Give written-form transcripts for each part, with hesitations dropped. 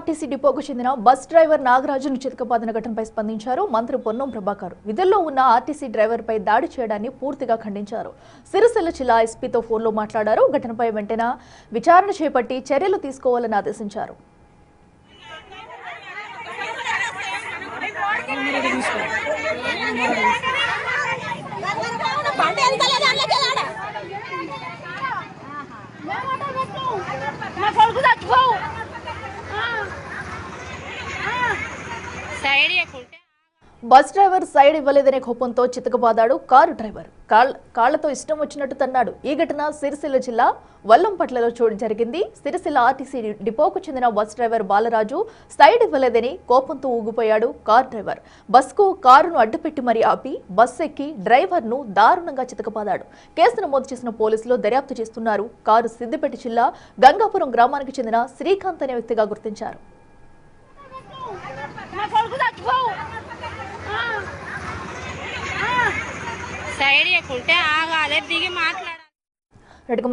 RTC డిపోకు చెందిన bus driver నాగరాజును చితకబాదిన ఘటనపై స్పందించారు మంత్రి పొన్నం ప్రభాకర్. విధుల్లో ఉన్న ఆర్టీసీ డ్రైవర్పై దాడి చేయడాన్ని పూర్తిగా ఖండించారు. సిరిసిల్ల జిల్లా ఎస్పీతో ఫోన్లో మాట్లాడారు. ఘటనపై వెంటనే విచారణ చేపట్టి చర్యలు తీసుకోవాలని ఆదేశించారు. బస్ డ్రైవర్ సైడ్ ఇవ్వలేదనే కోపంతో చితకబాదాడు కారు డ్రైవర్. కాళ్లతో ఇష్టం వచ్చినట్టు తన్నాడు. ఈ ఘటన సిరిసిల్ల జిల్లా వల్లంపట్లలో జరిగింది. సిరిసిల్ల ఆర్టీసీ డిపోకు చెందిన బస్ డ్రైవర్ బాలరాజు సైడ్ ఇవ్వలేదని కోపంతో ఊగిపోయాడు కారు డ్రైవర్. బస్కు కారును అడ్డుపెట్టి మరీ ఆపి బస్ ఎక్కి డ్రైవర్ను దారుణంగా చితకబాదాడు. కేసు నమోదు చేసిన పోలీసులు దర్యాప్తు చేస్తున్నారు. కారు సిద్దిపేట జిల్లా గంగాపురం గ్రామానికి చెందిన శ్రీకాంత్ అనే వ్యక్తిగా గుర్తించారు.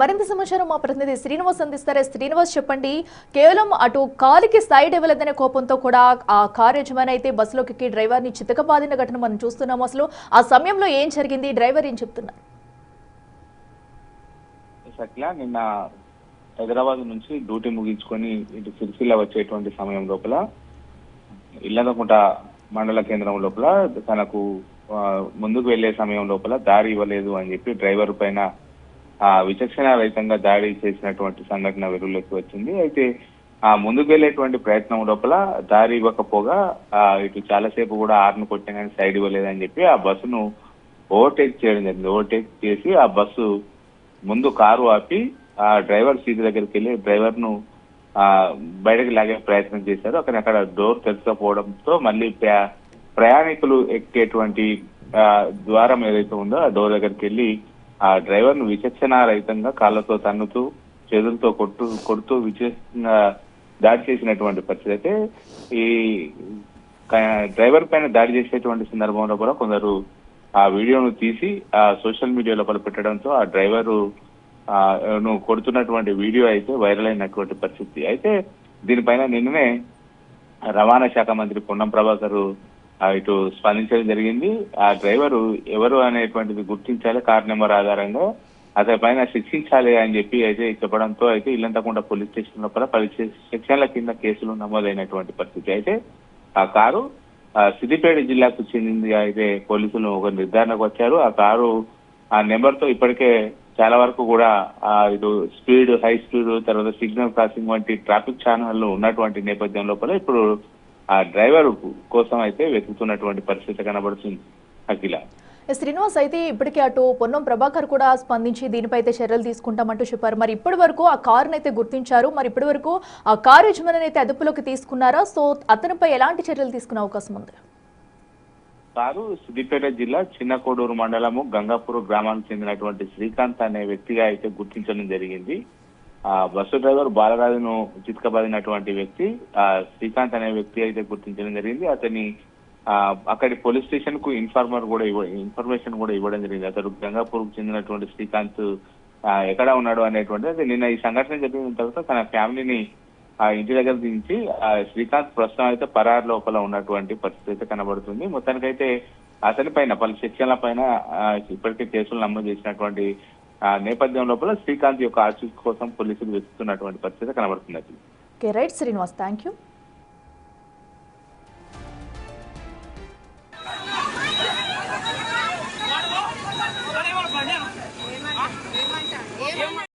మరింత సమాచారం మా ప్రతినిధి శ్రీనివాస్ అందిస్తారు. శ్రీనివాస్, చెప్పండి, కేవలం అటు కారుకి సైడ్ ఇవ్వలేదనే కోపంతో కూడా ఆ కారు యజమాని అయితే బస్సులోకి డ్రైవర్ ని చితకబాదిన ఘటన మనం చూస్తున్నాం. అసలు ఆ సమయంలో ఏం జరిగింది? డ్రైవర్ ఏం చెప్తున్నారు? నిన్న హైదరాబాద్ నుంచి డ్యూటీ ముగించుకొని ఇటు సిరిసిల్ల వచ్చేటువంటి సమయం లోపల ఇల్లదకుంట మండల కేంద్రం లోపల తనకు ముందుకు వెళ్లే సమయం లోపల దారి ఇవ్వలేదు అని చెప్పి డ్రైవర్ పైన విచక్షణ రహితంగా దాడి చేసినటువంటి సంఘటన వెలుగులోకి వచ్చింది. అయితే ఆ ముందుకు వెళ్లేటువంటి ప్రయత్నం లోపల దారి ఇవ్వకపోగా ఇటు చాలాసేపు కూడా హార్న్ కొట్టిన కానీ సైడ్ ఇవ్వలేదని చెప్పి ఆ బస్సును ఓవర్టేక్ చేయడం జరిగింది. ఓవర్టేక్ చేసి ఆ బస్సు ముందు కారు ఆపి ఆ డ్రైవర్ సీట్ దగ్గరికి వెళ్ళి డ్రైవర్ ను బయటకు లాగే ప్రయత్నం చేశారు. అక్కడ డోర్ తెరచకపోవడంతో మళ్ళీ ప్రయాణికులు ఎక్కేటువంటి ద్వారం ఏదైతే ఉందో ఆ డోర్ దగ్గరికి వెళ్ళి ఆ డ్రైవర్ ను విచక్షణ రహితంగా కాళ్ళతో తన్నుతూ చేతులతో కొడుతూ విచక్షణంగా దాడి చేసినటువంటి పరిస్థితి. అయితే ఈ డ్రైవర్ పైన దాడి చేసేటువంటి సందర్భంలో కూడా కొందరు ఆ వీడియోను తీసి ఆ సోషల్ మీడియా లోపల పెట్టడంతో ఆ డ్రైవరు కొడుతున్నటువంటి వీడియో అయితే వైరల్ అయినటువంటి పరిస్థితి. అయితే దీనిపైన నిన్ననే రవాణా శాఖ మంత్రి పొన్నం ప్రభాకర్ ఇటు స్పందించడం జరిగింది. ఆ డ్రైవరు ఎవరు అనేటువంటిది గుర్తించాలి, కార్ నెంబర్ ఆధారంగా అతని పైన శిక్షించాలి అని చెప్పి అయితే చెప్పడంతో అయితే ఇల్లంతకుండా పోలీస్ స్టేషన్ లోపల 10 సెక్షన్ల కింద కేసులు నమోదైనటువంటి పరిస్థితి. అయితే ఆ కారు సిద్దిపేట జిల్లాకు చెందింది. అయితే పోలీసులు ఒక నిర్ధారణకు వచ్చారు. ఆ కారు ఆ నెంబర్ తో ఇప్పటికే చాలా వరకు కూడా ఇటు స్పీడ్, హై స్పీడ్, తర్వాత సిగ్నల్ క్రాసింగ్ వంటి ట్రాఫిక్ ఛానళ్లు ఉన్నటువంటి నేపథ్యం లోపల ఇప్పుడు ఆ డ్రైవర్ కోసం అయితే వెతుకుతున్నటువంటి పరిస్థితి కనబడుతుంది. అఖిల, శ్రీనివాస్, అయితే ఇప్పటికే అటు పొన్నం ప్రభాకర్ కూడా స్పందించి దీనిపై అయితే చర్యలు తీసుకుంటామంటూ చెప్పారు. మరి ఇప్పటి వరకు ఆ కారును అయితే గుర్తించారు. మరి ఇప్పటి వరకు ఆ కారు యజమాని అయితే అదుపులోకి తీసుకున్నారా? సో అతనిపై ఎలాంటి చర్యలు తీసుకునే అవకాశం ఉంది? కారు సిద్దిపేట జిల్లా చిన్నకోడూరు మండలము గంగాపూర్ గ్రామానికి చెందినటువంటి శ్రీకాంత్ అనే వ్యక్తిగా అయితే గుర్తించడం జరిగింది. ఆ బస్సు డ్రైవర్ బాలరాజును చితకబాదినటువంటి వ్యక్తి శ్రీకాంత్ అనే వ్యక్తి అయితే గుర్తించడం జరిగింది. అతని అక్కడి పోలీస్ స్టేషన్ కు ఇన్ఫర్మేషన్ కూడా ఇవ్వడం జరిగింది. అతడు గంగాపూర్ కు చెందినటువంటి శ్రీకాంత్ ఎక్కడ ఉన్నాడు అనేటువంటి అది నిన్న ఈ సంఘటన జరిగిన తర్వాత తన ఫ్యామిలీని ఆ ఇంటి దగ్గర దించి శ్రీకాంత్ ప్రస్తుతం అయితే పరారు లోపల ఉన్నటువంటి పరిస్థితి అయితే కనబడుతుంది. మొత్తానికైతే అతని పైన 10 సెక్షన్ల పైన ఇప్పటికే కేసులు నమోదు చేసినటువంటి నేపథ్యం లోపల శ్రీకాంత్ యొక్క ఆచూకీ కోసం పోలీసులు వెతుకుతున్నటువంటి పరిస్థితి కనబడుతుంది. Right Srinivas, thank you.